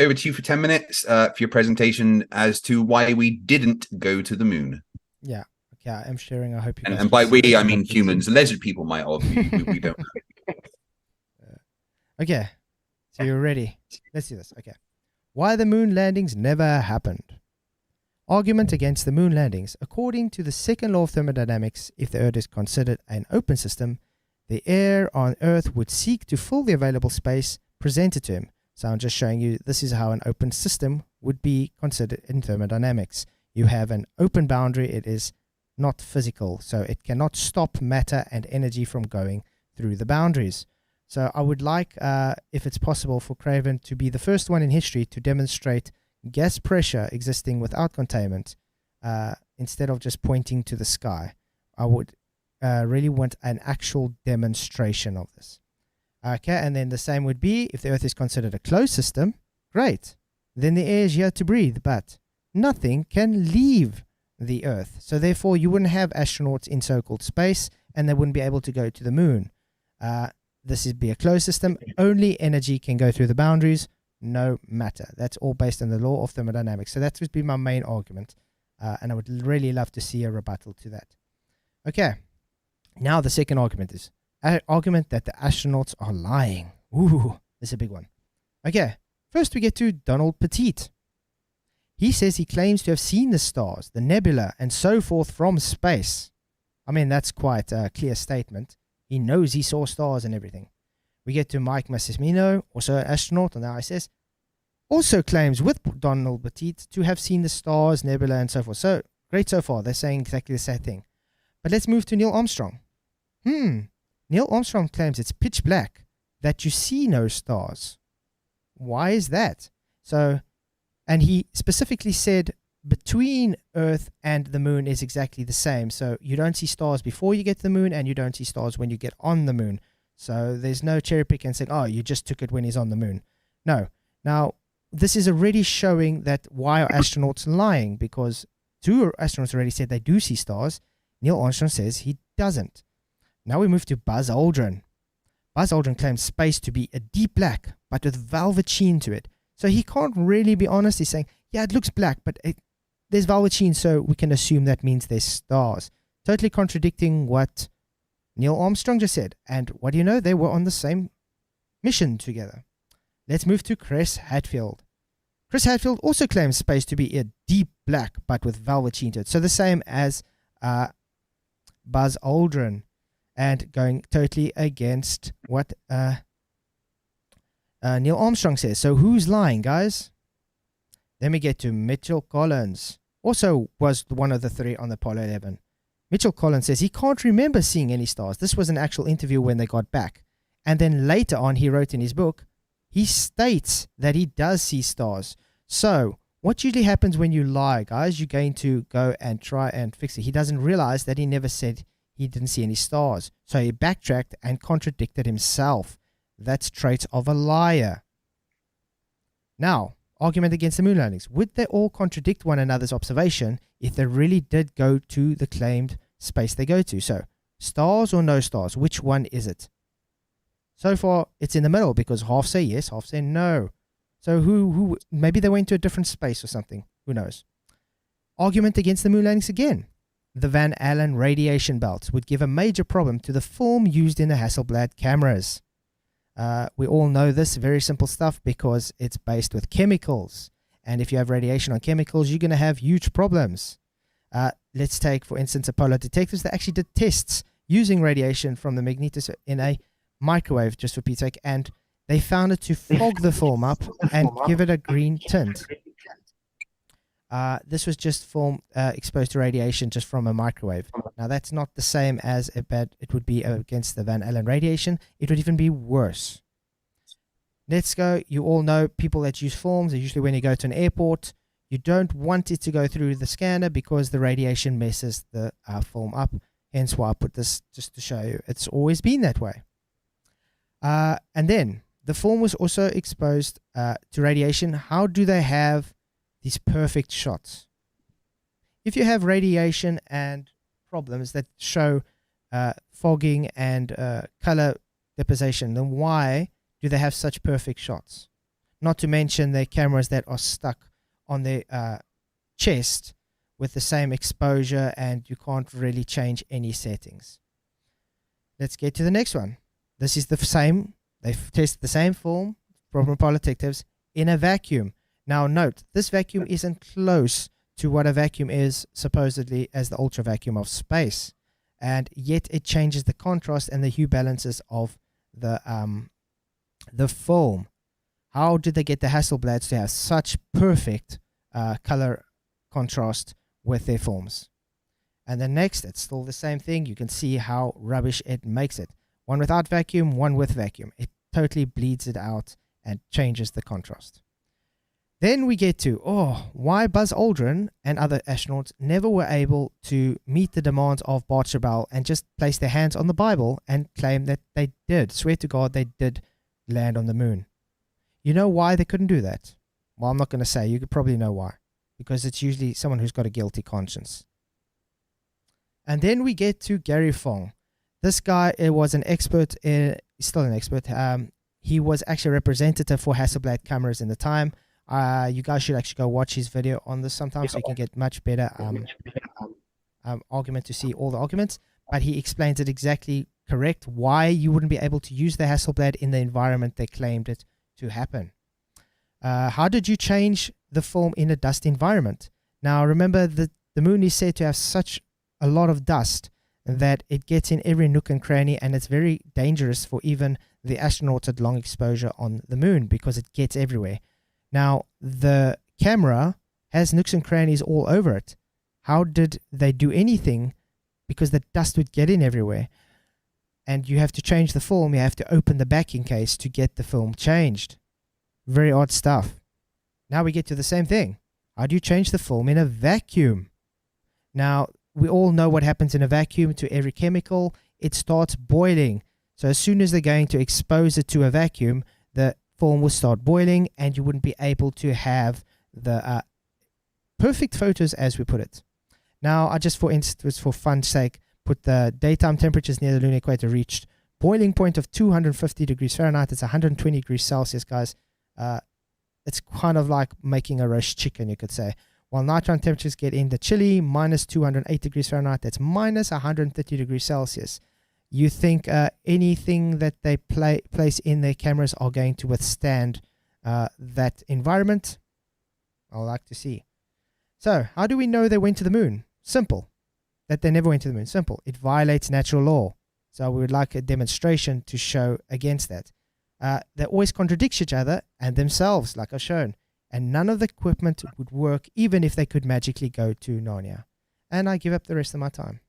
over to you for 10 minutes for your presentation as to why we didn't go to the moon. Yeah. Okay, I am sharing. I hope you guys And can by see we, this. I mean humans. Lizard people might have. We don't. Okay, so you're ready. Let's do this. Okay. Why the moon landings never happened. Argument against the moon landings. According to the second law of thermodynamics, if the Earth is considered an open system, the air on Earth would seek to fill the available space presented to him. So I'm just showing you this is how an open system would be considered in thermodynamics. You have an open boundary. It is not physical, so it cannot stop matter and energy from going through the boundaries. So I would like, if it's possible, for Craven to be the first one in history to demonstrate gas pressure existing without containment, instead of just pointing to the sky. I would really want an actual demonstration of this. Okay, and then the same would be if the Earth is considered a closed system. Great. Then the air is here to breathe, but nothing can leave the Earth. So therefore, you wouldn't have astronauts in so-called space, and they wouldn't be able to go to the moon. This would be a closed system. Only energy can go through the boundaries, no matter. That's all based on the law of thermodynamics. So that would be my main argument. And I would really love to see a rebuttal to that. Okay. Now the second argument is an argument that the astronauts are lying. Ooh, this is a big one. Okay. First we get to Donald Pettit. He says he claims to have seen the stars, the nebula, and so forth from space. I mean, that's quite a clear statement. He knows he saw stars and everything. We get to Mike Massimino, also an astronaut on the ISS, also claims with Donald Pettit to have seen the stars, nebula, and so forth. So, great so far. They're saying exactly the same thing. But let's move to Neil Armstrong. Neil Armstrong claims it's pitch black, that you see no stars. Why is that? So, and he specifically said between Earth and the moon is exactly the same. So you don't see stars before you get to the moon, and you don't see stars when you get on the moon. So there's no cherry picking and saying, oh, you just took it when he's on the moon. No. Now, this is already showing that why are astronauts lying? Because two astronauts already said they do see stars. Neil Armstrong says he doesn't. Now we move to Buzz Aldrin. Buzz Aldrin claims space to be a deep black, but with velvet sheen to it. So he can't really be honest. He's saying, yeah, it looks black, but there's velvet sheen, so we can assume that means there's stars. Totally contradicting what Neil Armstrong just said. And what do you know? They were on the same mission together. Let's move to Chris Hadfield. Chris Hadfield also claims space to be a deep black, but with velvet sheen to it. So the same as Buzz Aldrin. And going totally against what Neil Armstrong says. So who's lying, guys? Then we get to Mitchell Collins. Also was one of the three on the Apollo 11. Mitchell Collins says he can't remember seeing any stars. This was an actual interview when they got back. And then later on, he wrote in his book, he states that he does see stars. So what usually happens when you lie, guys? You're going to go and try and fix it. He doesn't realize that he never said he didn't see any stars. So he backtracked and contradicted himself. That's traits of a liar. Now, argument against the moon landings. Would they all contradict one another's observation if they really did go to the claimed space they go to? So, stars or no stars? Which one is it? So far, it's in the middle because half say yes, half say no. So who maybe they went to a different space or something. Who knows? Argument against the moon landings again. The Van Allen radiation belt would give a major problem to the film used in the Hasselblad cameras. We all know this, very simple stuff, because it's based with chemicals. And if you have radiation on chemicals, you're going to have huge problems. Let's take, for instance, Apollo detectors. They actually did tests using radiation from the magnetosphere in a microwave, just for Pete's sake, and they found it to fog the film up and give it a green tint. This was just film exposed to radiation just from a microwave. Now, that's not the same as it would be against the Van Allen radiation. It would even be worse. Let's go. You all know people that use films, usually when you go to an airport, you don't want it to go through the scanner because the radiation messes the film up. Hence why I put this just to show you. It's always been that way. And then the film was also exposed to radiation. How do they have these perfect shots? If you have radiation and problems that show fogging and color deposition, then why do they have such perfect shots? not to mention their cameras that are stuck on their chest with the same exposure, and you can't really change any settings. Let's get to the next one. This is the same. They've tested the same film from detectives in a vacuum. Now note, this vacuum isn't close to what a vacuum is supposedly as the ultra vacuum of space, and yet it changes the contrast and the hue balances of the film. How did they get the Hasselblads to have such perfect color contrast with their films? And then next, it's still the same thing. You can see how rubbish it makes it. One without vacuum, one with vacuum. It totally bleeds it out and changes the contrast. Then we get to, why Buzz Aldrin and other astronauts never were able to meet the demands of Bart Chabal and just place their hands on the Bible and claim that they did, swear to God they did land on the moon. You know why they couldn't do that? Well, I'm not going to say. You could probably know why. Because it's usually someone who's got a guilty conscience. And then we get to Gary Fong. This guy was an expert, still an expert. He was actually a representative for Hasselblad cameras in the time. You guys should actually go watch his video on this sometime so you can get much better argument to see all the arguments. But he explains it exactly correct why you wouldn't be able to use the Hasselblad in the environment they claimed it to happen. How did you change the film in a dust environment? Now remember that the moon is said to have such a lot of dust that it gets in every nook and cranny, and it's very dangerous for even the astronauts at long exposure on the moon because it gets everywhere. Now the camera has nooks and crannies all over it. How did they do anything? Because the dust would get in everywhere, and you have to change the film. You have to open the backing case to get the film changed. Very odd stuff. Now we get to the same thing. How do you change the film in a vacuum? Now, we all know what happens in a vacuum to every chemical. It starts boiling. So as soon as they're going to expose it to a vacuum, the film will start boiling, and you wouldn't be able to have the perfect photos, as we put it. Now, I just, for instance, for fun's sake, put the daytime temperatures near the lunar equator reached boiling point of 250 degrees Fahrenheit. It's 120 degrees Celsius, guys. It's kind of like making a roast chicken, you could say. While nighttime temperatures get in the chilly, minus 208 degrees Fahrenheit, that's minus 130 degrees Celsius. You think anything that they place in their cameras are going to withstand that environment? I'd like to see. So, how do we know they went to the moon? Simple. That they never went to the moon. Simple. It violates natural law. So, we would like a demonstration to show against that. They always contradict each other and themselves, like I've shown. And none of the equipment would work even if they could magically go to Narnia. And I give up the rest of my time.